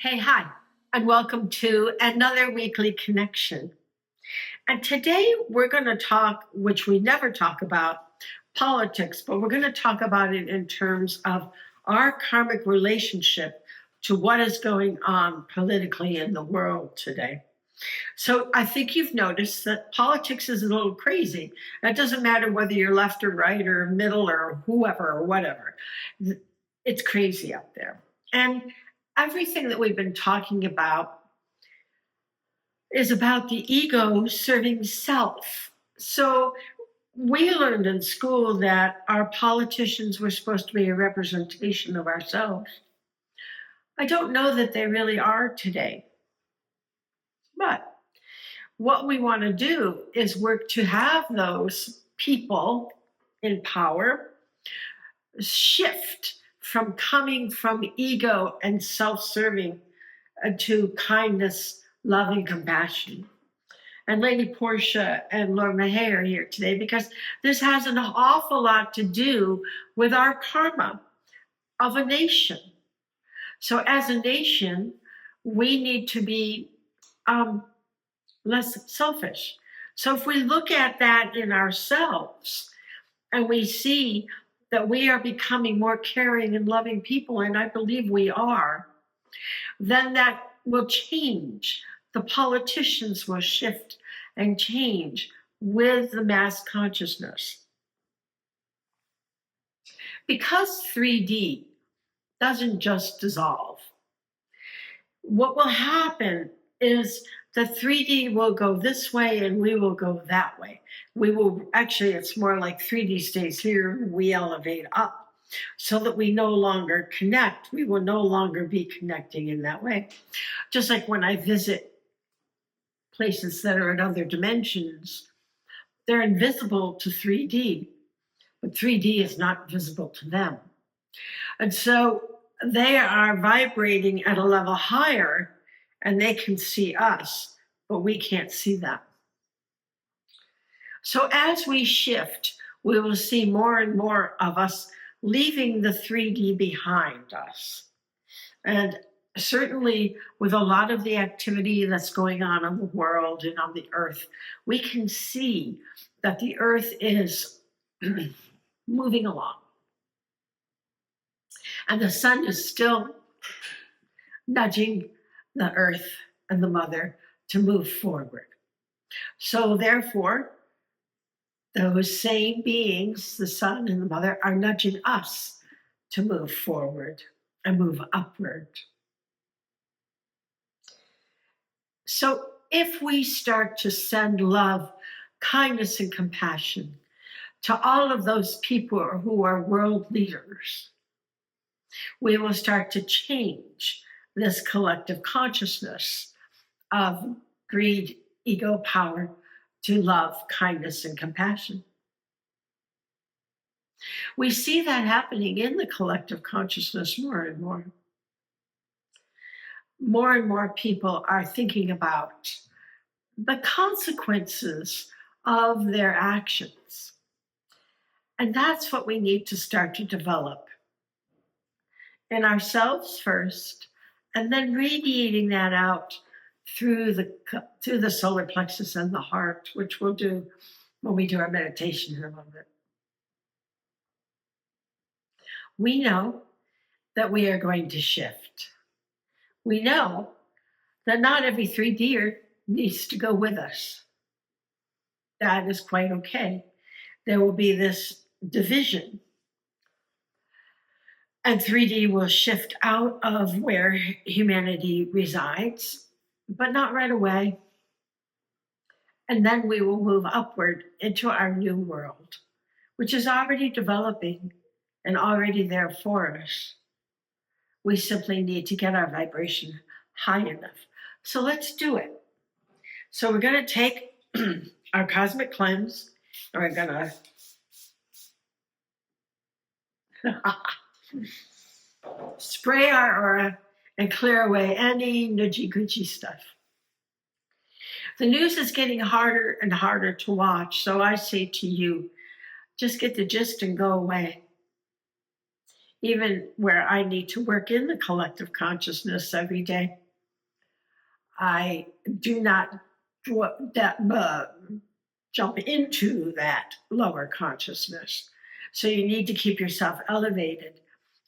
Hey, hi, and welcome to another weekly connection. And today we're going to talk, which we never talk about, politics, but we're going to talk about it in terms of our karmic relationship to what is going on politically in the world today. So I think you've noticed that politics is a little crazy. It doesn't matter whether you're left or right or middle or whoever or whatever. It's crazy out there. And everything that we've been talking about is about the ego serving self. So we learned in school that our politicians were supposed to be a representation of ourselves. I don't know that they really are today. But what we want to do is work to have those people in power shift from coming from ego and self-serving to kindness, love, and compassion. And Lady Portia and Lord Mahay are here today because this has an awful lot to do with our karma of a nation. So as a nation, we need to be less selfish. So if we look at that in ourselves and we see that we are becoming more caring and loving people, and I believe we are, then that will change. The politicians will shift and change with the mass consciousness. Because 3D doesn't just dissolve, what will happen is the 3D will go this way and we will go that way. We will actually, it's more like 3D stays here, we elevate up so that we no longer connect. We will no longer be connecting in that way. Just like when I visit places that are in other dimensions, they're invisible to 3D, but 3D is not visible to them. And so they are vibrating at a level higher and they can see us, but we can't see them. So as we shift, we will see more and more of us leaving the 3D behind us. And certainly with a lot of the activity that's going on in the world and on the earth, we can see that the earth is moving along. And the sun is still nudging the earth and the mother to move forward. So therefore, those same beings, the sun and the mother, are nudging us to move forward and move upward. So if we start to send love, kindness, and compassion to all of those people who are world leaders, we will start to change this collective consciousness of greed, ego, power, to love, kindness, and compassion. We see that happening in the collective consciousness more and more. More and more people are thinking about the consequences of their actions. And that's what we need to start to develop in ourselves first, and then radiating that out through the solar plexus and the heart, which we'll do when we do our meditation in a moment. We know that we are going to shift. We know that not every 3D'er needs to go with us. That is quite okay. There will be this division. And 3D will shift out of where humanity resides, but not right away. And then we will move upward into our new world, which is already developing and already there for us. We simply need to get our vibration high enough. So let's do it. So we're going to take our cosmic cleanse, and we're going to spray our aura and clear away any nudgy-gudgy stuff. The news is getting harder and harder to watch, so I say to you, just get the gist and go away. even where I need to work in the collective consciousness every day, I do not jump into that lower consciousness. So you need to keep yourself elevated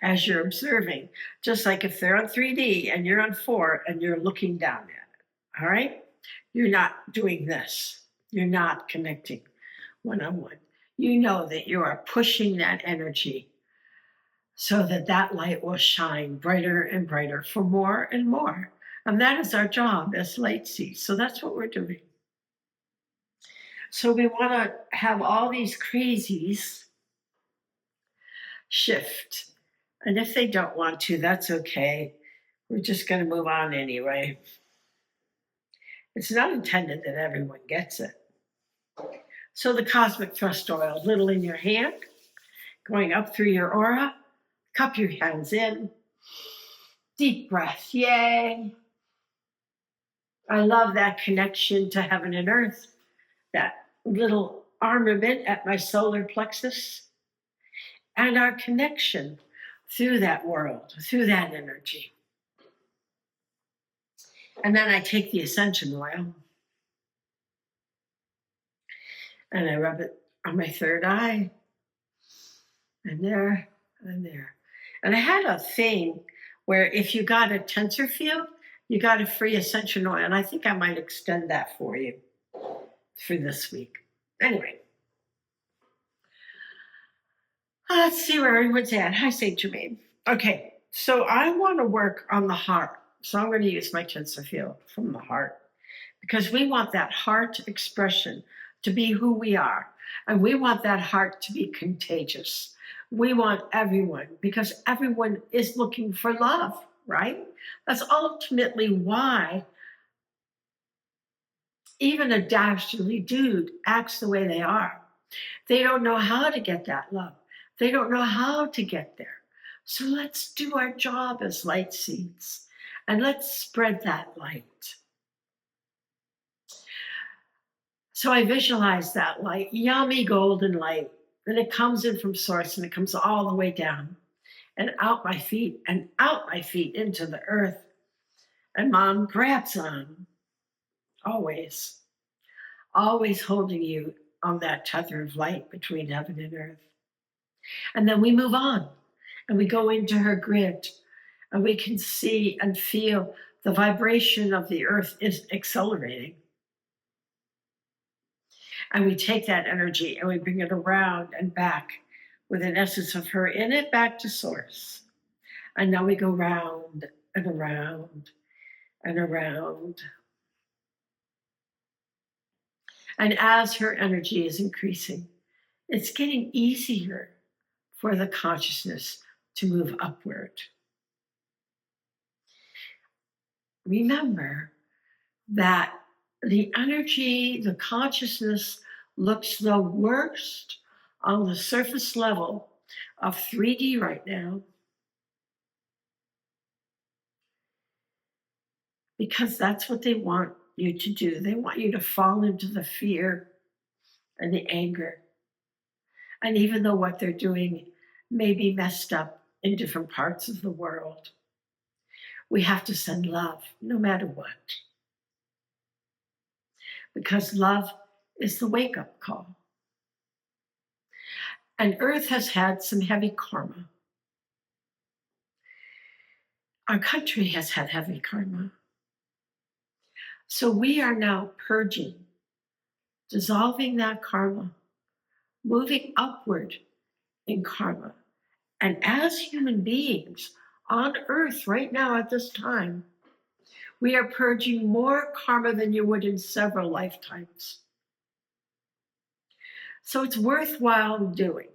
as you're observing, just like if they're on 3D and you're on 4 and you're looking down at it, all right? You're not doing this. You're not connecting one-on-one. You know that you are pushing that energy so that that light will shine brighter and brighter for more and more. And that is our job as light seeds. So that's what we're doing. So we want to have all these crazies shift. And if they don't want to, that's okay. We're just going to move on anyway. It's not intended that everyone gets it. So the cosmic thrust oil, little in your hand, going up through your aura, cup your hands in, deep breath, yay. I love that connection to heaven and earth, that little armament at my solar plexus, and our connection through that world, through that energy. And then I take the ascension oil and I rub it on my third eye, and there, and there. And I had a thing where if you got a tensor field, you got a free ascension oil. And I think I might extend that for you for this week. Anyway, let's see where everyone's at. Hi, St. Germain. Okay, so I want to work on the heart. So I'm going to use my tensor field from the heart because we want that heart expression to be who we are. And we want that heart to be contagious. We want everyone, because everyone is looking for love, right? That's ultimately why even a dastardly dude acts the way they are. They don't know how to get that love. They don't know how to get there. So let's do our job as light seeds and let's spread that light. So I visualize that light, yummy golden light, and it comes in from source and it comes all the way down and out my feet into the earth. And Mom grabs on, always holding you on that tether of light between heaven and earth. And then we move on and we go into her grid and we can see and feel the vibration of the earth is accelerating. And we take that energy and we bring it around and back with an essence of her in it back to source. And now we go round and around and around. And as her energy is increasing, it's getting easier for the consciousness to move upward. Remember that the energy, the consciousness looks the worst on the surface level of 3D right now because that's what they want you to do. They want you to fall into the fear and the anger. And even though what they're doing may be messed up in different parts of the world, we have to send love no matter what. Because love is the wake-up call. And Earth has had some heavy karma. Our country has had heavy karma. So we are now purging, dissolving that karma, moving upward in karma. And as human beings on Earth right now at this time, we are purging more karma than you would in several lifetimes. So it's worthwhile doing.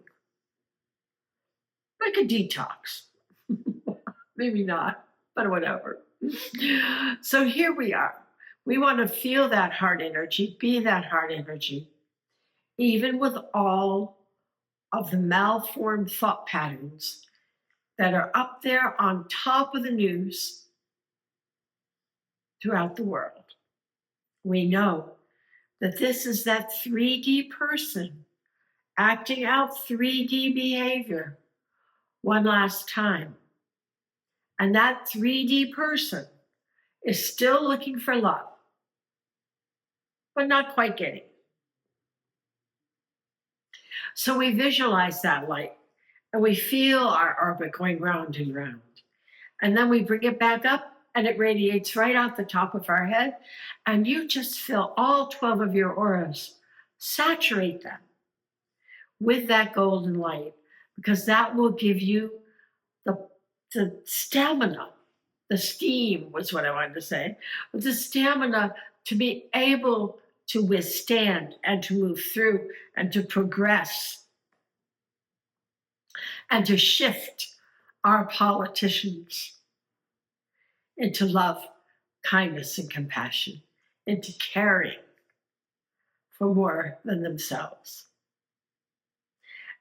Like a detox. Maybe not, but whatever. So here we are. We want to feel that heart energy, be that heart energy, even with all of the malformed thought patterns that are up there on top of the news throughout the world. We know that this is that 3D person acting out 3D behavior, one last time. And that 3D person is still looking for love, but not quite getting. So we visualize that light and we feel our orbit going round and round. And then we bring it back up and it radiates right out the top of our head. And you just feel all 12 of your auras, saturate them with that golden light, because that will give you the stamina, the steam was what I wanted to say, but the stamina to be able to withstand and to move through and to progress and to shift our politicians into love, kindness, and compassion, into caring for more than themselves.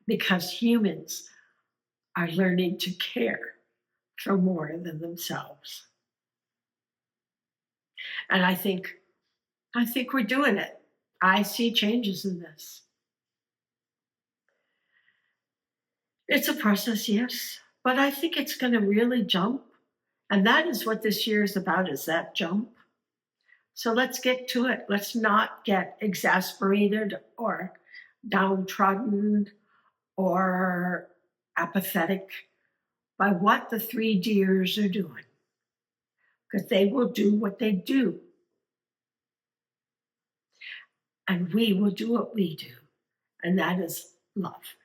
Because humans are learning to care for more than themselves. And I think we're doing it. I see changes in this. It's a process, yes, but I think it's going to really jump. And that is what this year is about, is that jump. So let's get to it. Let's not get exasperated or downtrodden or apathetic by what the 3Ders are doing, because they will do what they do. And we will do what we do, and that is love.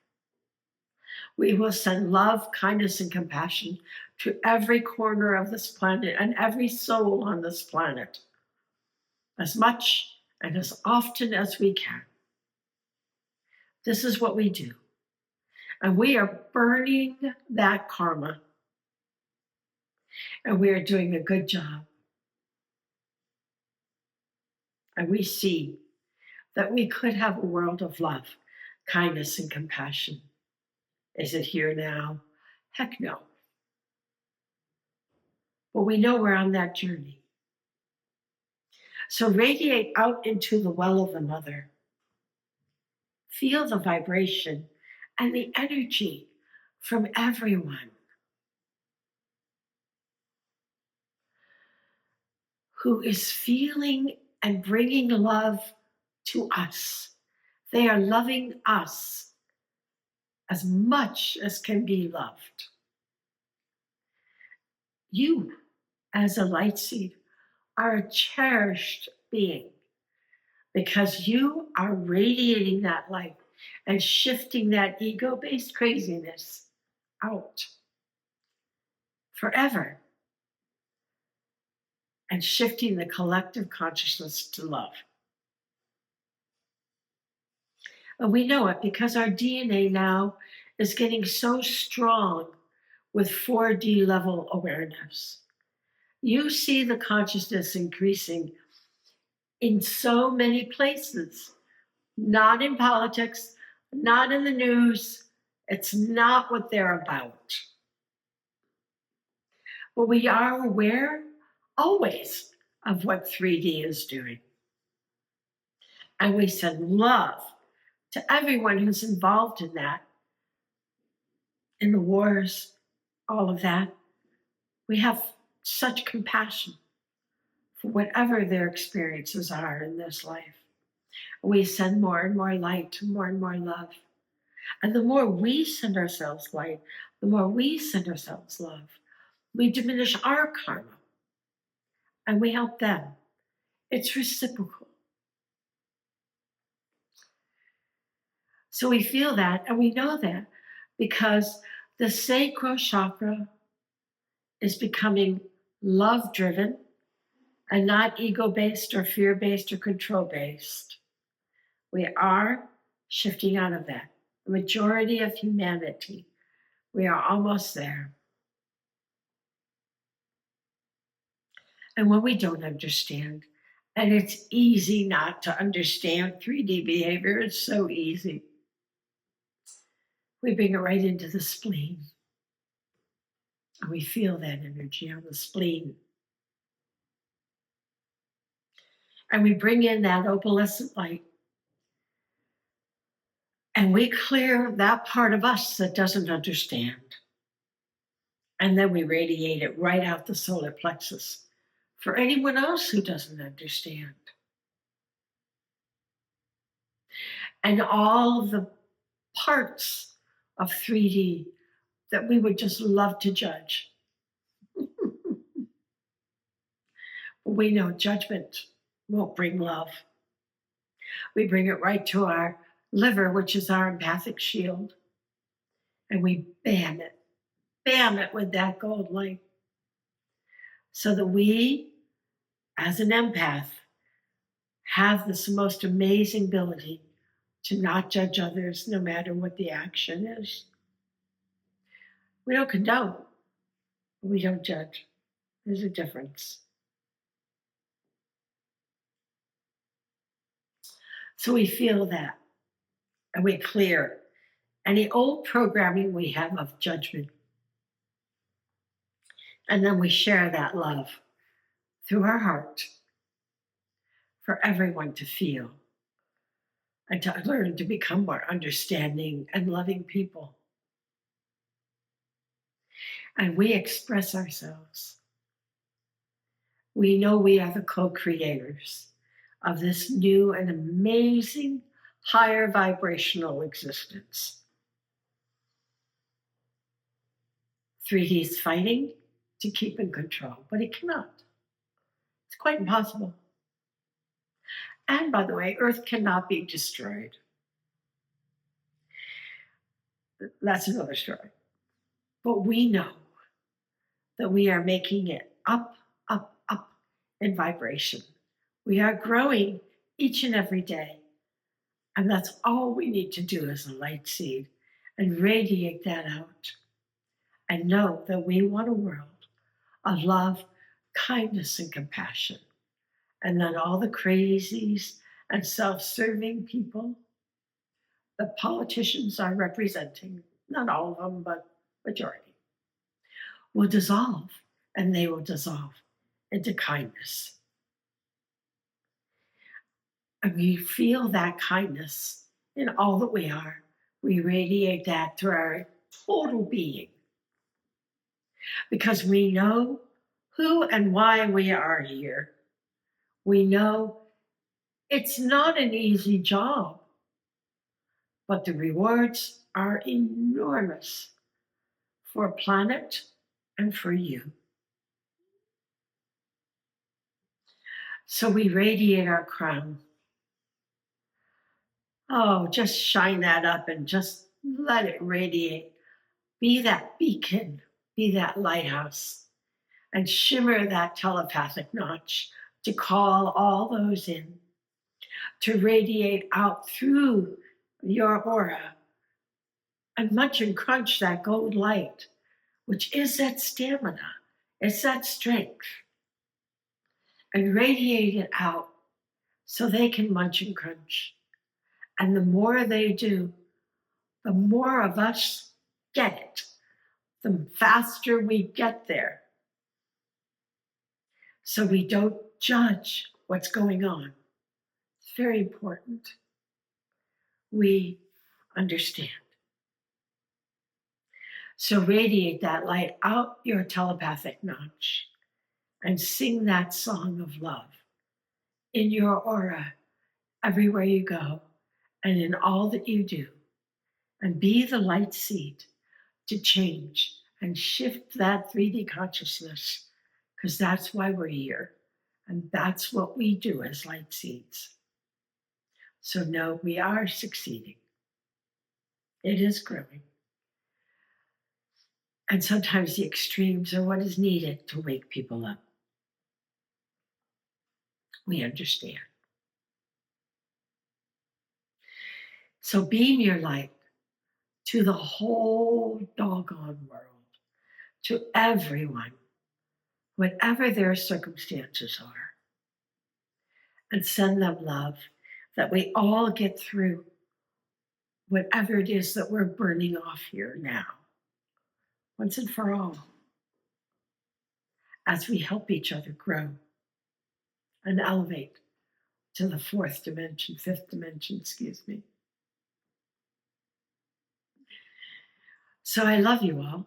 We will send love, kindness, and compassion to every corner of this planet and every soul on this planet, as much and as often as we can. This is what we do. And we are burning that karma. And we are doing a good job. And we see that we could have a world of love, kindness, and compassion. Is it here now? Heck no. But we know we're on that journey. So radiate out into the well of the mother. Feel the vibration and the energy from everyone who is feeling and bringing love to us. They are loving us as much as can be loved. You, as a light seed, are a cherished being because you are radiating that light and shifting that ego-based craziness out forever and shifting the collective consciousness to love. And we know it because our DNA now is getting so strong with 4D level awareness. You see the consciousness increasing in so many places, not in politics, not in the news. It's not what they're about. But we are aware always of what 3D is doing. And we send love to everyone who's involved in that, in the wars, all of that. We have such compassion for whatever their experiences are in this life. We send more and more light, more and more love. And the more we send ourselves light, the more we send ourselves love, we diminish our karma and we help them. It's reciprocal. So we feel that and we know that because the sacral chakra is becoming love-driven and not ego-based or fear-based or control-based. We are shifting out of that. The majority of humanity, we are almost there. And when we don't understand, and it's easy not to understand 3D behavior, it's so easy. We bring it right into the spleen. And we feel that energy on the spleen. And we bring in that opalescent light. And we clear that part of us that doesn't understand. And then we radiate it right out the solar plexus for anyone else who doesn't understand. And all the parts of 3D that we would just love to judge. We know judgment won't bring love. We bring it right to our liver, which is our empathic shield, and we bam it with that gold light, so that we, as an empath, have this most amazing ability to not judge others no matter what the action is. We don't condone, we don't judge. There's a difference. So we feel that, and we clear any old programming we have of judgment. And then we share that love through our heart for everyone to feel and to learn to become more understanding and loving people. And we express ourselves. We know we are the co-creators of this new and amazing higher vibrational existence. 3D is fighting to keep in control, but it cannot. It's quite impossible. And by the way, Earth cannot be destroyed. That's another story. But we know that we are making it up, up, up in vibration. We are growing each and every day. And that's all we need to do as a light seed, and radiate that out. And know that we want a world of love, kindness, and compassion. And then all the crazies and self-serving people the politicians are representing, not all of them, but majority, will dissolve, and they will dissolve into kindness. And we feel that kindness in all that we are. We radiate that through our total being, because we know who and why we are here. We know it's not an easy job, but the rewards are enormous for planet and for you. So we radiate our crown. Oh, just shine that up and just let it radiate. Be that beacon, be that lighthouse, and shimmer that telepathic notch to call all those in, to radiate out through your aura and munch and crunch that gold light, which is that stamina, it's that strength, and radiate it out so they can munch and crunch. And the more they do, the more of us get it, the faster we get there. So we don't judge what's going on. It's very important. We understand. So radiate that light out your telepathic notch and sing that song of love in your aura, everywhere you go, and in all that you do. And be the light seed to change and shift that 3D consciousness, because that's why we're here. And that's what we do as light seeds. So no, we are succeeding. It is growing. And sometimes the extremes are what is needed to wake people up. We understand. So beam your light to the whole doggone world, to everyone, whatever their circumstances are, and send them love, that we all get through whatever it is that we're burning off here now, once and for all, as we help each other grow and elevate to the fifth dimension, excuse me. So I love you all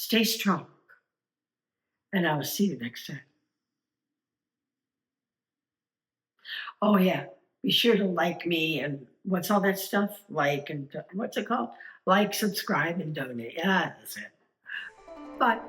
Stay strong. And I will see you next time. Oh, yeah. Be sure to like me and what's all that stuff? Like and what's it called? Like, subscribe, and donate. Yeah, that's it. Bye.